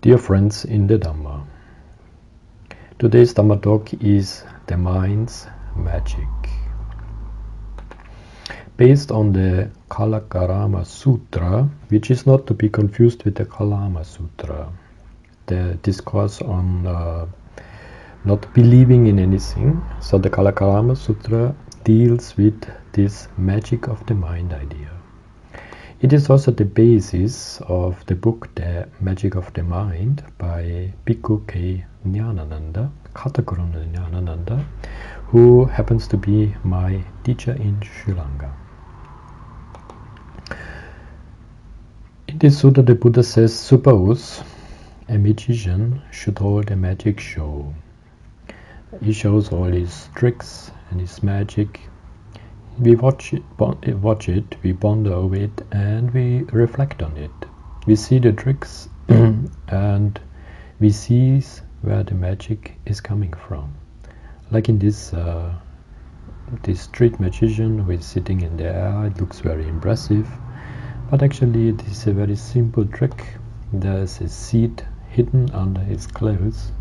Dear friends in the Dhamma, today's Dhamma talk is the mind's magic. Based on the Kalakarama Sutra, which is not to be confused with the Kalama Sutra, the discourse on not believing in anything. So the Kalakarama Sutra deals with this magic of the mind idea. It is also the basis of the book The Magic of the Mind by Bhikkhu K. Nyanananda, Katakuruna Nyanananda, who happens to be my teacher in Sri Lanka. In this sutta the Buddha says, suppose a magician should hold a magic show. He shows all his tricks and his magic. We watch it, we ponder over it, and we reflect on it. We see the tricks and we see where the magic is coming from. Like in this street magician who is sitting in the air, it looks very impressive, but actually it is a very simple trick. There's a seed hidden under his clothes,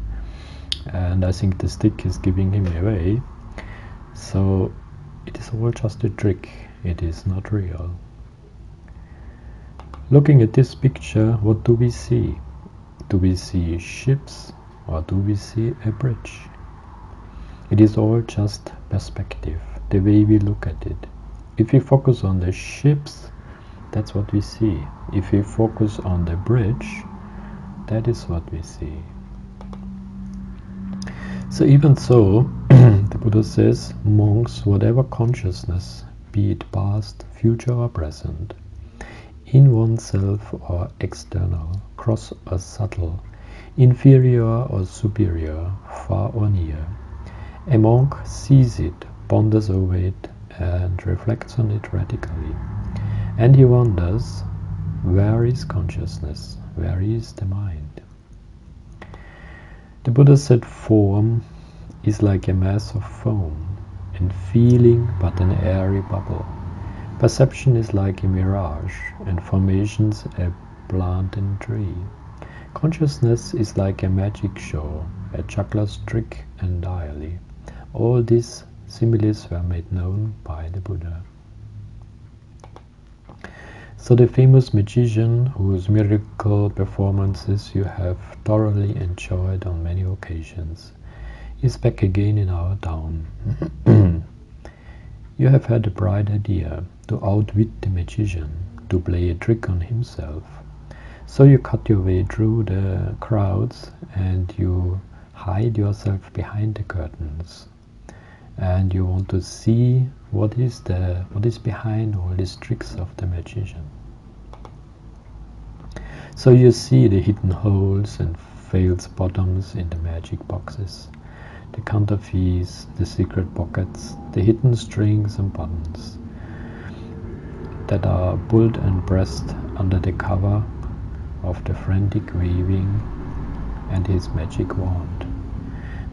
and I think the stick is giving him away. So it is all just a trick, it is not real. Looking at this picture, what do we see? Do we see ships or do we see a bridge? It is all just perspective, the way we look at it. If we focus on the ships, that's what we see. If we focus on the bridge, that is what we see. So even so, the Buddha says, monks, whatever consciousness, be it past, future or present, in oneself or external, gross or subtle, inferior or superior, far or near, a monk sees it, ponders over it, and reflects on it radically. And he wonders, where is consciousness? Where is the mind? The Buddha said form is like a mass of foam, and feeling but an airy bubble. Perception is like a mirage, and formations a plant and tree. Consciousness is like a magic show, a juggler's trick entirely. All these similes were made known by the Buddha. So the famous magician, whose miracle performances you have thoroughly enjoyed on many occasions, is back again in our town. You have had a bright idea to outwit the magician, to play a trick on himself. So you cut your way through the crowds and you hide yourself behind the curtains. And you want to see what is behind all these tricks of the magician. So you see the hidden holes and failed bottoms in the magic boxes, the counterfeits, the secret pockets, the hidden strings and buttons that are pulled and pressed under the cover of the frantic waving and his magic wand.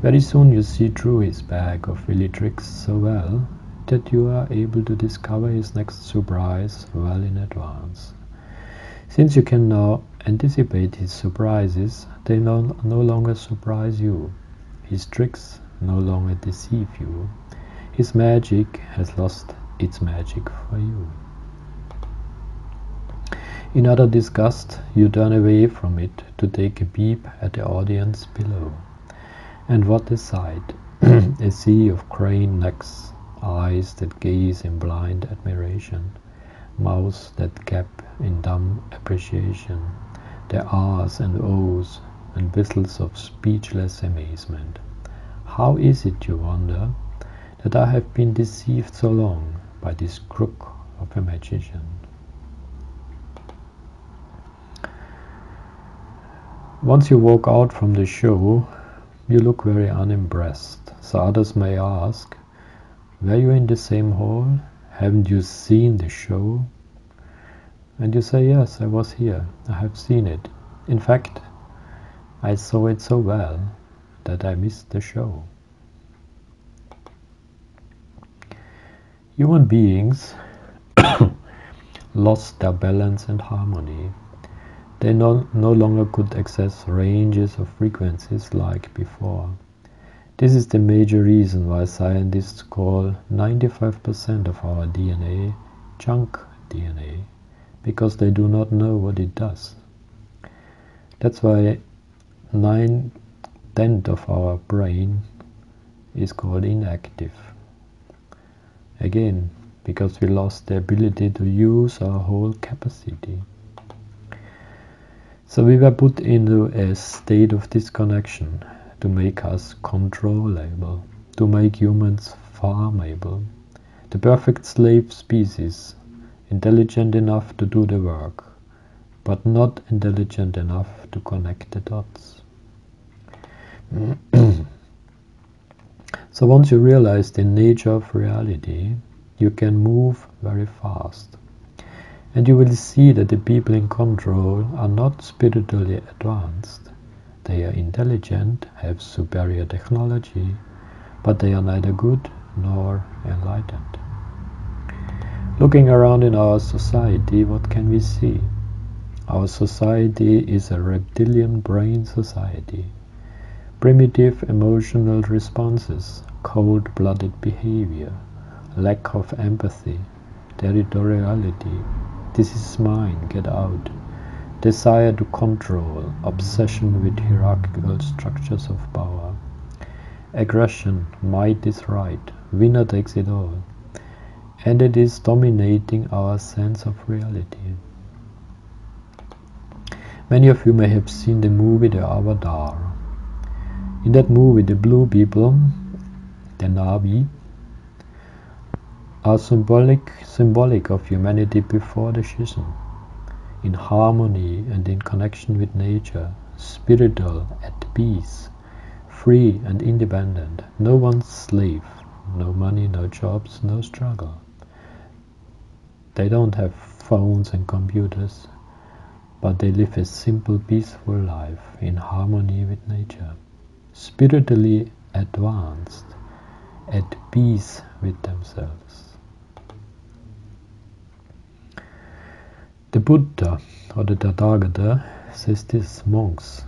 Very soon you see through his bag of willy tricks so well that you are able to discover his next surprise well in advance. Since you can now anticipate his surprises, they no longer surprise you. His tricks no longer deceive you. His magic has lost its magic for you. In utter disgust, you turn away from it to take a peep at the audience below. And what a sight! A sea of crane necks, eyes that gaze in blind admiration, mouths that gap in dumb appreciation, their ahs and ohs and whistles of speechless amazement. How is it, you wonder, that I have been deceived so long by this crook of a magician? Once you walk out from the show, you look very unimpressed, so others may ask, were you in the same hall? Haven't you seen the show? And you say, yes, I was here, I have seen it. In fact, I saw it so well that I missed the show. Human beings lost their balance and harmony. They no longer could access ranges of frequencies like before. This is the major reason why scientists call 95% of our DNA junk DNA, because they do not know what it does. That's why 9/10 of our brain is called inactive. Again, because we lost the ability to use our whole capacity. So we were put into a state of disconnection to make us controllable, to make humans farmable, the perfect slave species, intelligent enough to do the work, but not intelligent enough to connect the dots. So once you realize the nature of reality, you can move very fast. And you will see that the people in control are not spiritually advanced. They are intelligent, have superior technology, but they are neither good nor enlightened. Looking around in our society, what can we see? Our society is a reptilian brain society. Primitive emotional responses, cold-blooded behavior, lack of empathy, territoriality, this is mine, get out, desire to control, obsession with hierarchical structures of power, aggression, might is right, winner takes it all, and it is dominating our sense of reality. Many of you may have seen the movie The Avatar. In that movie, the blue people, the Na'vi, are symbolic of humanity before the schism, in harmony and in connection with nature, spiritual, at peace, free and independent, no one's slave, no money, no jobs, no struggle. They don't have phones and computers, but they live a simple, peaceful life in harmony with nature, spiritually advanced, at peace with themselves. The Buddha, or the Tathagata, says this: monks,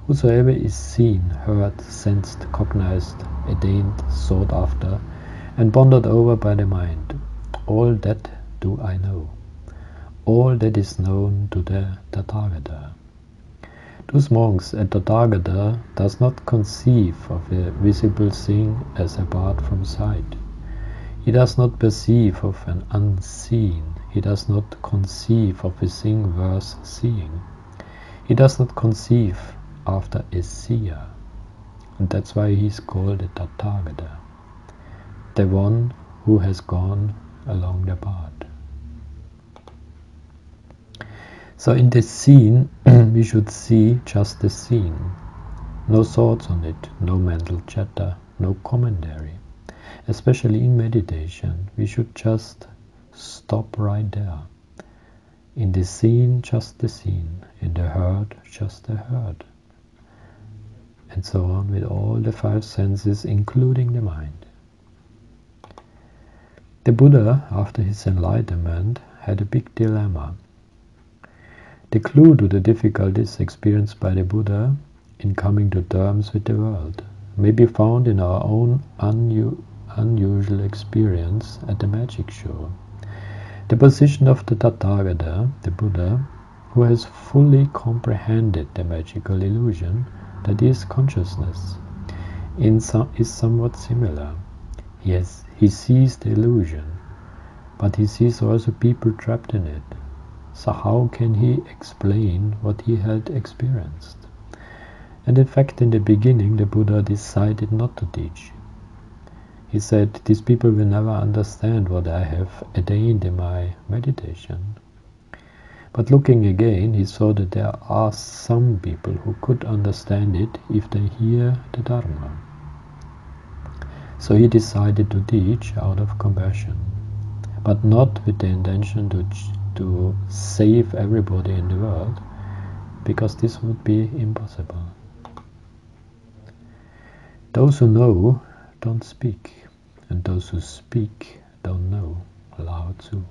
whosoever is seen, heard, sensed, cognized, attained, sought after, and pondered over by the mind, all that do I know. All that is known to the Tathagata. Those monks at Tathagata does not conceive of a visible thing as apart from sight. He does not perceive of an unseen. He does not conceive of a thing worth seeing. He does not conceive after a seer. And that's why he is called a Tathagata, the one who has gone along the path. So in this scene, we should see just the scene. No thoughts on it, no mental chatter, no commentary. Especially in meditation, we should just stop right there. In the scene, just the scene. In the heard, just the heard. And so on with all the five senses, including the mind. The Buddha, after his enlightenment, had a big dilemma. The clue to the difficulties experienced by the Buddha in coming to terms with the world may be found in our own unusual experience at the magic show. The position of the Tathagata, the Buddha, who has fully comprehended the magical illusion that is consciousness, is somewhat similar. Yes, he sees the illusion, but he sees also people trapped in it. So how can he explain what he had experienced? And in fact, in the beginning, the Buddha decided not to teach. He said, these people will never understand what I have attained in my meditation. But looking again, he saw that there are some people who could understand it if they hear the Dharma. So he decided to teach out of compassion, but not with the intention to save everybody in the world, because this would be impossible. Those who know don't speak, and those who speak don't know. Lao Tzu.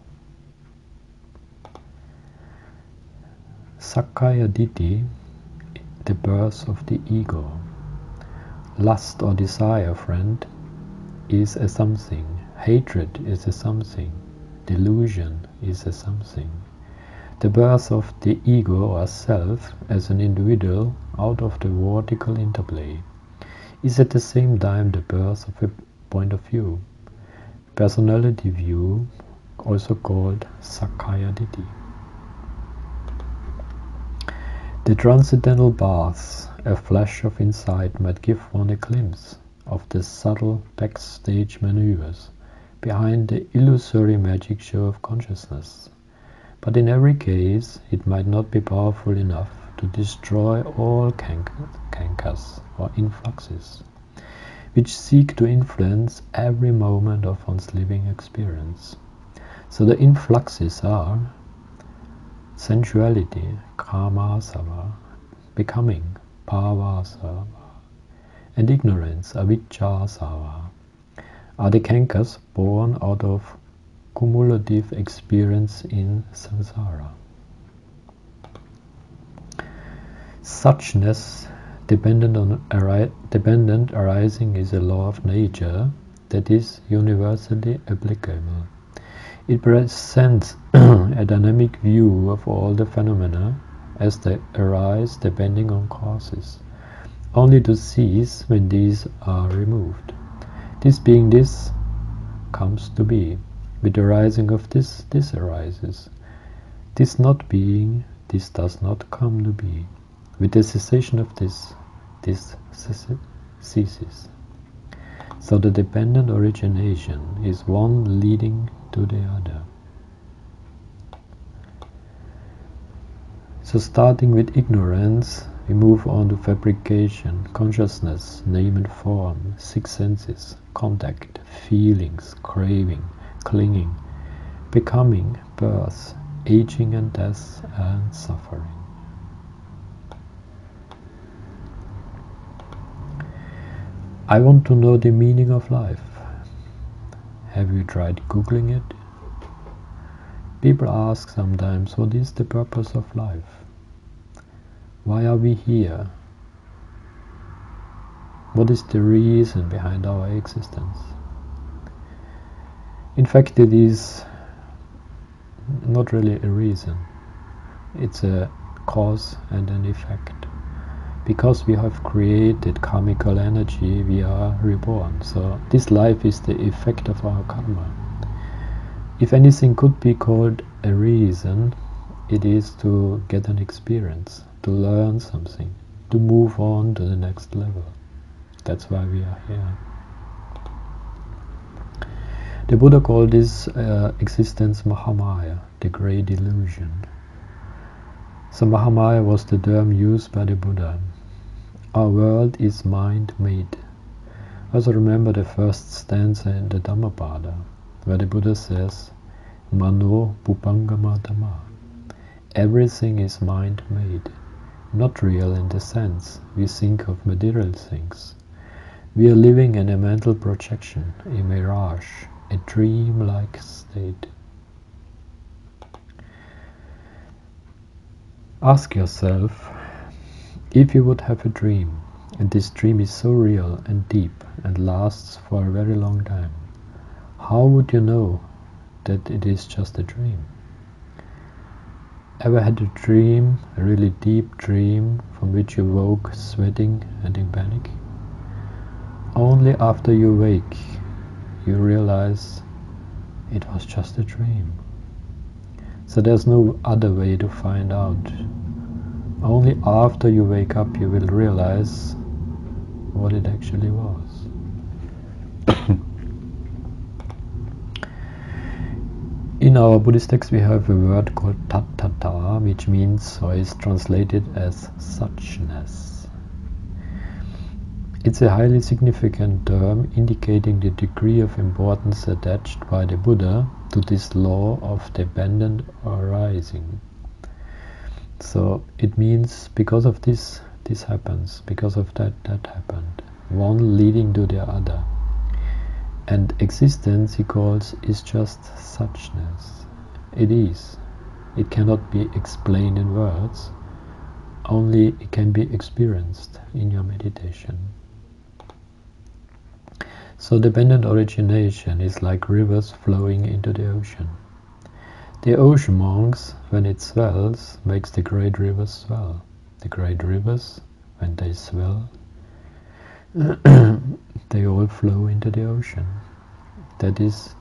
Sakkaya Ditthi, the birth of the ego. Lust or desire, friend, is a something. Hatred is a something. Delusion is a something. The birth of the ego or self as an individual out of the vertical interplay is at the same time the birth of a point of view. Personality view, also called Sakkaya Ditthi. The transcendental baths, a flash of insight, might give one a glimpse of the subtle backstage maneuvers behind the illusory magic show of consciousness. But in every case, it might not be powerful enough to destroy all cankers or influxes, which seek to influence every moment of one's living experience. So the influxes are sensuality, kamasava, becoming, bhavasava, and ignorance, avijjasava, are the cankers born out of cumulative experience in samsara. Suchness, dependent arising, is a law of nature that is universally applicable. It presents a dynamic view of all the phenomena as they arise depending on causes, only to cease when these are removed. This being this comes to be. With the rising of this, this arises. This not being, this does not come to be. With the cessation of this, this ceases. So the dependent origination is one leading to the other. So starting with ignorance, we move on to fabrication, consciousness, name and form, six senses, contact, feelings, craving, clinging, becoming, birth, aging and death, and suffering. I want to know the meaning of life. Have you tried Googling it? People ask sometimes, what is the purpose of life? Why are we here? What is the reason behind our existence? In fact, it is not really a reason. It's a cause and an effect. Because we have created karmical energy, we are reborn. So this life is the effect of our karma. If anything could be called a reason, it is to get an experience, to learn something, to move on to the next level. That's why we are here. The Buddha called this existence Mahamaya, the great illusion. So Mahamaya was the term used by the Buddha. Our world is mind-made. Also remember the first stanza in the Dhammapada, where the Buddha says, Mano Bupangama Dhamma. Everything is mind-made, not real in the sense we think of material things. We are living in a mental projection, a mirage, a dream-like state. Ask yourself, if you would have a dream, and this dream is so real and deep and lasts for a very long time, how would you know that it is just a dream? Ever had a dream, a really deep dream, from which you woke sweating and in panic? Only after you wake, you realize it was just a dream. So there's no other way to find out. Only after you wake up you will realize what it actually was. In our Buddhist text we have a word called tattata, which means or is translated as suchness. It's a highly significant term indicating the degree of importance attached by the Buddha to this law of dependent arising. So it means because of this, this happens, because of that, that happened. One leading to the other. And existence, he calls, is just suchness. It is. It cannot be explained in words, only it can be experienced in your meditation. So dependent origination is like rivers flowing into the ocean. The ocean monks, when it swells, makes the great rivers swell. The great rivers, when they swell, they all flow into the ocean. That is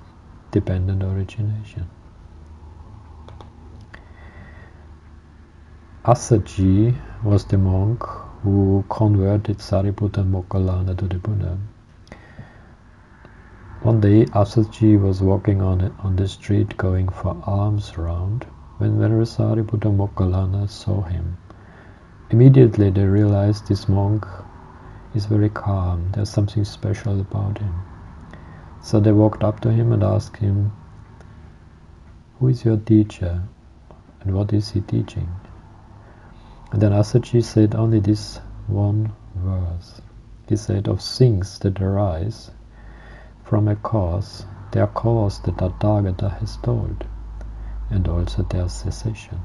dependent origination. Asaji was the monk who converted Sariputta and Moggallana to the Buddha. One day Asaji was walking on the street going for alms round when Venerable Sariputta and Moggallana saw him. Immediately they realized this monk is very calm, there's something special about him. So they walked up to him and asked him, "Who is your teacher and what is he teaching?" And then Asaji said only this one verse. He said, "Of things that arise from a cause, their cause the Tathagata has told, and also their cessation."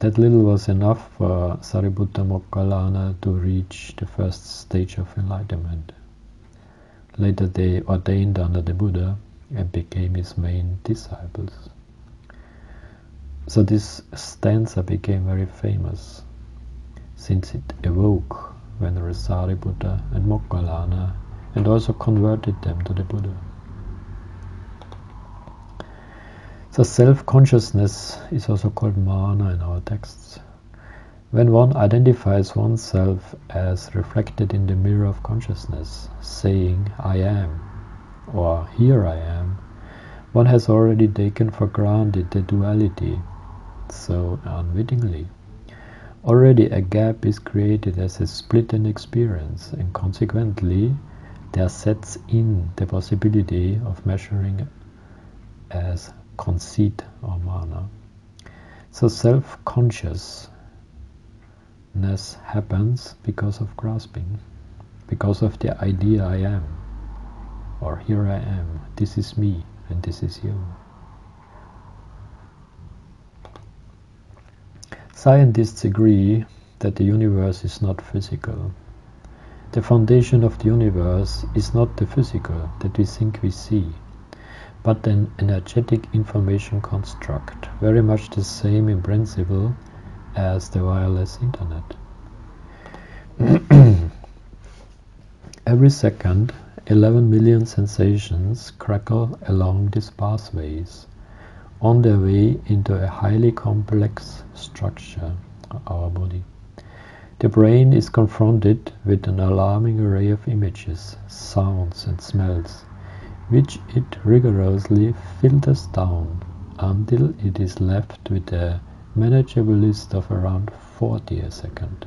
That little was enough for Sariputta Moggallana to reach the first stage of enlightenment. Later they ordained under the Buddha and became his main disciples. So this stanza became very famous, since it awoke Venerable Sariputta and Moggallana and also converted them to the Buddha. So self-consciousness is also called mana in our texts. When one identifies oneself as reflected in the mirror of consciousness, saying, "I am," or "Here I am," one has already taken for granted the duality. So unwittingly, already a gap is created as a split in experience, and consequently there sets in the possibility of measuring as conceit or mana. So self-consciousness happens because of grasping, because of the idea "I am," or "Here I am," this is me and this is you. Scientists agree that the universe is not physical. The foundation of the universe is not the physical that we think we see, but an energetic information construct, very much the same in principle as the wireless internet. Every second, 11 million sensations crackle along these pathways, on their way into a highly complex structure, our body. The brain is confronted with an alarming array of images, sounds and smells, which it rigorously filters down until it is left with a manageable list of around 40 a second.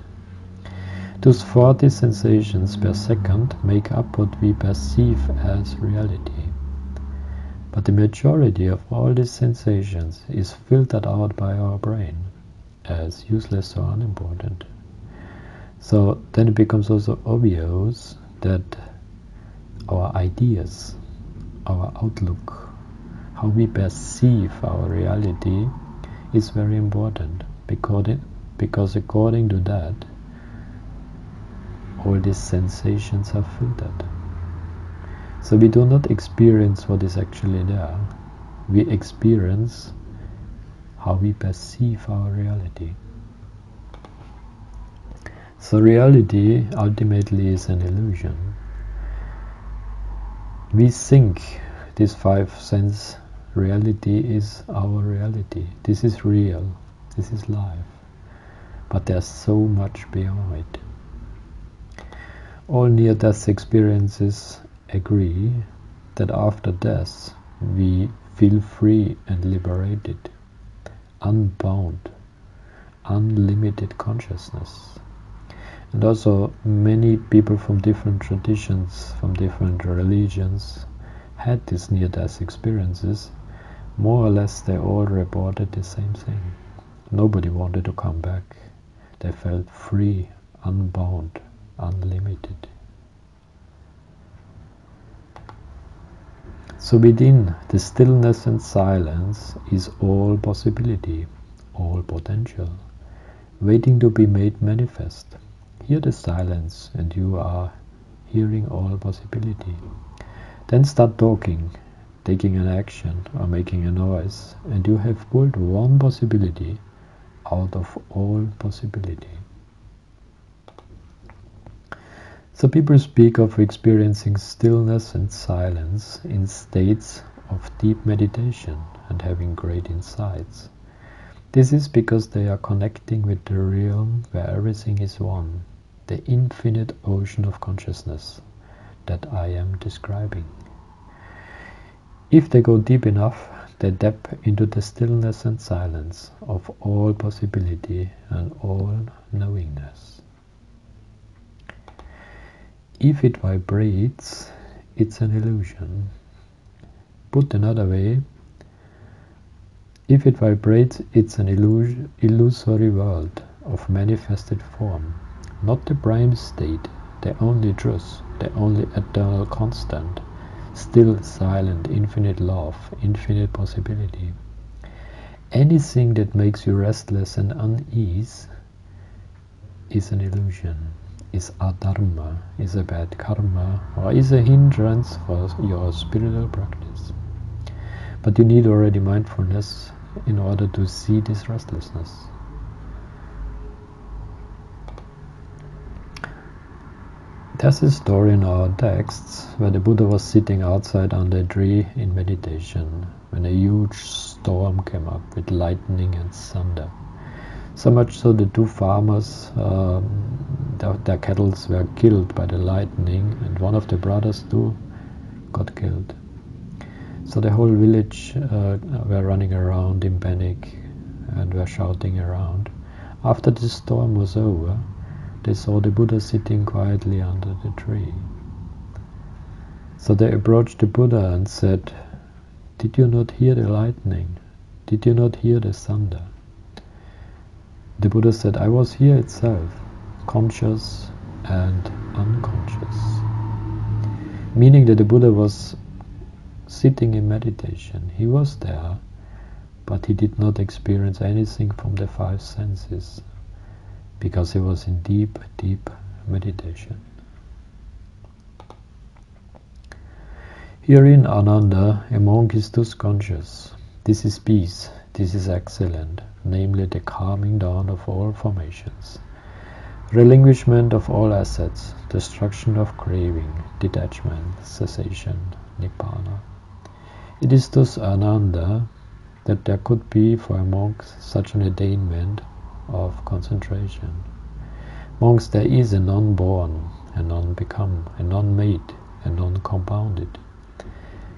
Those 40 sensations per second make up what we perceive as reality. But the majority of all these sensations is filtered out by our brain as useless or unimportant. So then it becomes also obvious that our ideas, our outlook, how we perceive our reality is very important, because according to that, all these sensations are filtered. So we do not experience what is actually there. We experience how we perceive our reality. So reality ultimately is an illusion. We think this five sense reality is our reality. This is real. This is life. But there's so much beyond it. All near-death experiences agree that after death we feel free and liberated, unbound, unlimited consciousness. And also many people from different traditions, from different religions had these near-death experiences. More or less they all reported the same thing. Nobody wanted to come back. They felt free, unbound, unlimited. So within the stillness and silence is all possibility, all potential. waiting to be made manifest. Hear the silence and you are hearing all possibility. Then start talking, taking an action or making a noise, and you have pulled one possibility out of all possibility. So people speak of experiencing stillness and silence in states of deep meditation and having great insights. This is because they are connecting with the realm where everything is one, the infinite ocean of consciousness that I am describing. If they go deep enough, they tap into the stillness and silence of all possibility and all knowingness. If it vibrates, it's an illusion. Put another way, if it vibrates, it's an illusory world of manifested form, not the prime state, the only truth, the only eternal constant, still, silent, infinite love, infinite possibility. Anything that makes you restless and unease is an illusion, is adharma, is a bad karma, or is a hindrance for your spiritual practice. But you need already mindfulness in order to see this restlessness. There's a story in our texts where the Buddha was sitting outside under a tree in meditation when a huge storm came up with lightning and thunder. So much so the two farmers, their cattle were killed by the lightning, and one of the brothers too got killed. So the whole village were running around in panic and were shouting around. After the storm was over, they saw the Buddha sitting quietly under the tree. So they approached the Buddha and said, "Did you not hear the lightning? Did you not hear the thunder?" The Buddha said, "I was here itself, conscious and unconscious." Meaning that the Buddha was sitting in meditation. He was there, but he did not experience anything from the five senses, because he was in deep, deep meditation. Herein, Ananda, a monk is thus conscious. This is peace, this is excellent, namely the calming down of all formations, relinquishment of all assets, destruction of craving, detachment, cessation, nibbana. It is thus Ananda that there could be for a monk such an attainment of concentration. Monks, there is a non-born, a non-become, a non-made, a non-compounded.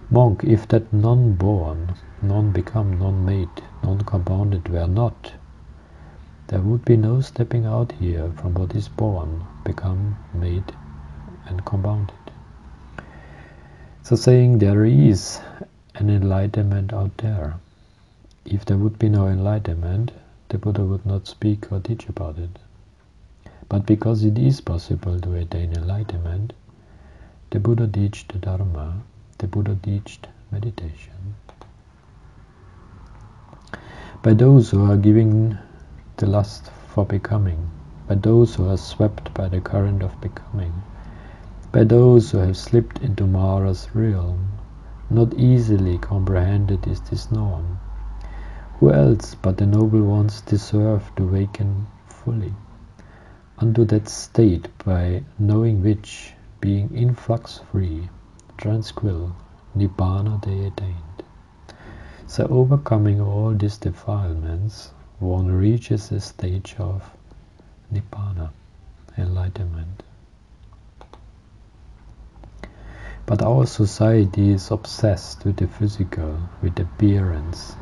Monk, if that non-born, non-become, non-made, non-compounded were not, there would be no stepping out here from what is born, become, made, and compounded. So saying there is an enlightenment out there. If there would be no enlightenment, the Buddha would not speak or teach about it. But because it is possible to attain enlightenment, the Buddha taught the Dharma, the Buddha taught meditation. By those who are giving the lust for becoming, by those who are swept by the current of becoming, by those who have slipped into Mara's realm, not easily comprehended is this norm. Who else but the noble ones deserve to waken fully unto that state by knowing which, being influx-free, tranquil, nibbana they attained. So overcoming all these defilements, one reaches a stage of nibbana, enlightenment. But our society is obsessed with the physical, with appearance,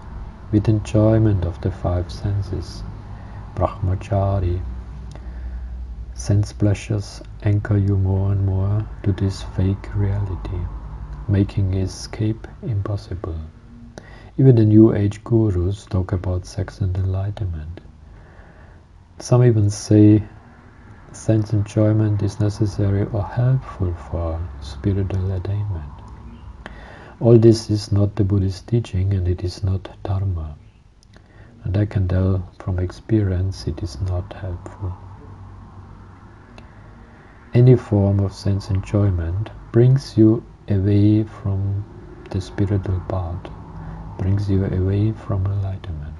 with enjoyment of the five senses. Brahmachari. Sense pleasures anchor you more and more to this fake reality, making escape impossible. Even the New Age gurus talk about sex and enlightenment. Some even say sense enjoyment is necessary or helpful for spiritual attainment. All this is not the Buddhist teaching, and it is not Dharma. And I can tell from experience it is not helpful. Any form of sense enjoyment brings you away from the spiritual path, brings you away from enlightenment.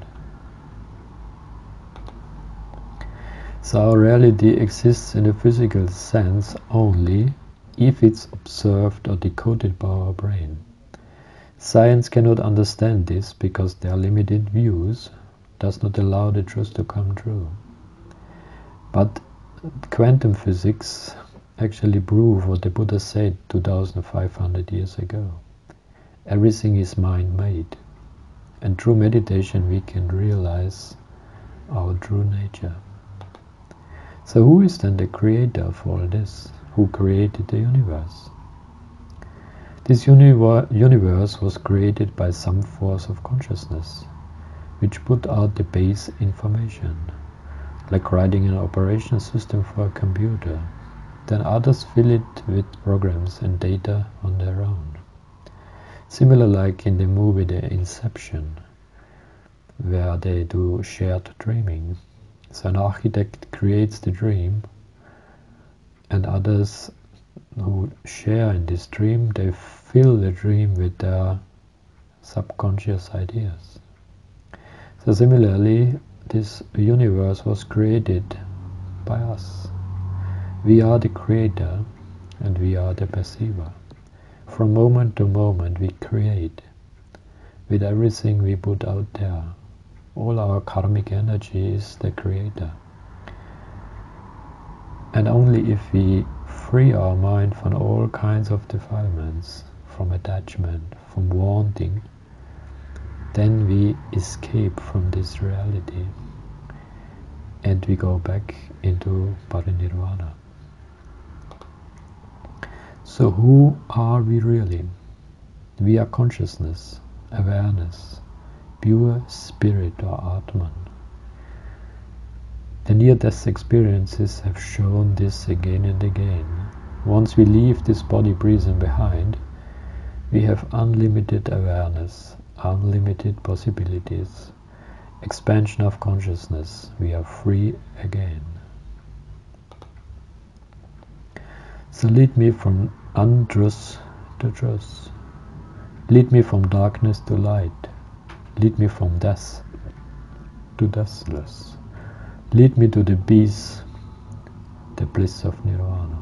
So our reality exists in a physical sense only if it's observed or decoded by our brain. Science cannot understand this because their limited views does not allow the truth to come true. But quantum physics actually prove what the Buddha said 2500 years ago. Everything is mind-made, and through meditation we can realize our true nature. So who is then the creator of all this? Who created the universe? This universe was created by some force of consciousness, which put out the base information, like writing an operation system for a computer. Then others fill it with programs and data on their own. Similar like in the movie The Inception, where they do shared dreaming. So an architect creates the dream, and others who share in this dream, they fill the dream with their subconscious ideas. So similarly, this universe was created by us. We are the creator and we are the perceiver. From moment to moment we create with everything we put out there. All our karmic energy is the creator. And only if we free our mind from all kinds of defilements, from attachment, from wanting, then we escape from this reality and we go back into parinirvana. So who are we really? We are consciousness, awareness, pure spirit or Atman. The near-death experiences have shown this again and again. Once we leave this body prison behind, we have unlimited awareness, unlimited possibilities, expansion of consciousness. We are free again. So lead me from untruth to truth. Lead me from darkness to light. Lead me from death to deathless. Lead me to the peace, the bliss of nirvana.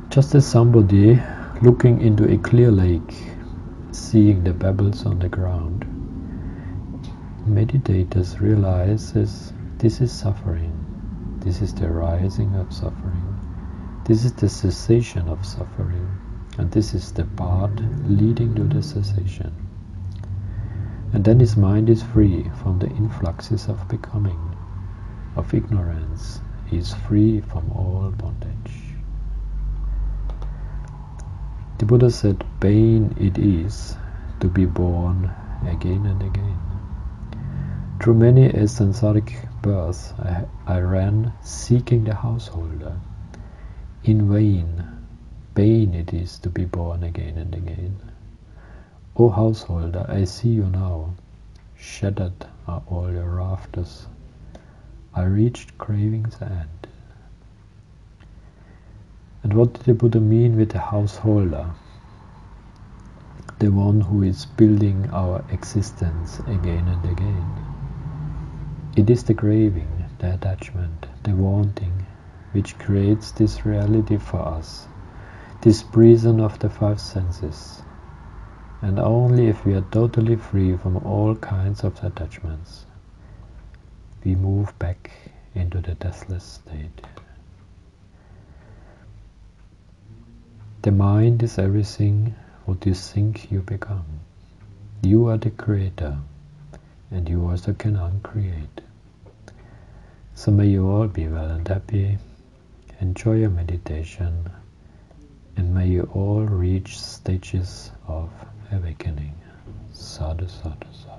Just as somebody looking into a clear lake, seeing the pebbles on the ground, meditators realizes this is suffering. This is the rising of suffering. This is the cessation of suffering. And this is the path leading to the cessation. And then his mind is free from the influxes of becoming, of ignorance. He is free from all bondage. The Buddha said, pain it is to be born again and again. Through many a samsaric birth I ran seeking the householder. In vain, pain it is to be born again and again. O householder, I see you now. Shattered are all your rafters. I reached craving's end. And what did the Buddha mean with the householder? The one who is building our existence again and again. It is the craving, the attachment, the wanting, which creates this reality for us, this prison of the five senses. And only if we are totally free from all kinds of attachments, we move back into the deathless state. The mind is everything what you think you become. You are the creator, and you also can uncreate. So may you all be well and happy, enjoy your meditation, and may you all reach stages of awakening. Sadhu, sadhu, sadhu.